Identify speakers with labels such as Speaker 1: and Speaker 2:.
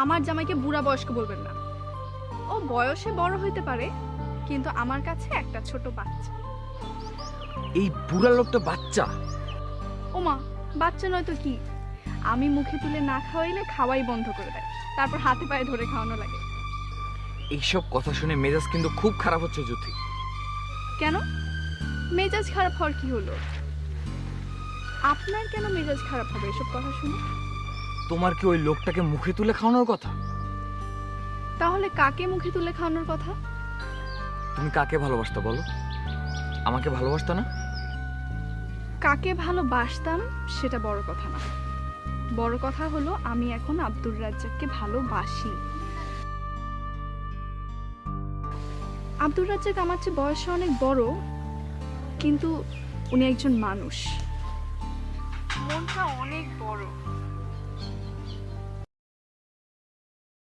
Speaker 1: আমার জামাইকে বুড়া বয়স্ক বলবেন না। ও বয়সে বড় হইতে পারে, কিন্তু আমার কাছে একটা ছোট বাচ্চা।
Speaker 2: এই বুড়া লোকটা বাচ্চা?
Speaker 1: ওমা, বাচ্চা নয় তো কি, আমি মুখে তুলে না খাওয়াইলে খাওয়াই বন্ধ করে দেয়, তারপর হাতে পায়ে ধরে খাওয়ানো লাগে।
Speaker 2: এইসব কথা শুনে মেজাজ কিন্তু খুব খারাপ হচ্ছে জ্যোতি।
Speaker 1: কেন? মেজাজ খারাপ হওয়ার কি হলো? আপনার কেন মেজাজ খারাপ হবে এসব কথা শুনে?
Speaker 2: তোমার কি ওই লোকটাকে মুখে তুলে খাওয়ানোর কথা?
Speaker 1: তাহলে কাকে মুখে তুলে খাওয়ানোর কথা?
Speaker 2: তুমি কাকে ভালোবাসতা বলো? আমাকে ভালোবাসতা না?
Speaker 1: কাকে ভালোবাসতাম সেটা বড় কথা না, বড় কথা হলো আমি এখন আব্দুর রাজ্জাককে ভালোবাসি। আব্দুর রাজ্জাক আমার চেয়ে বয়সে অনেক বড়, কিন্তু উনি একজন মানুষ, মনটা অনেক বড়।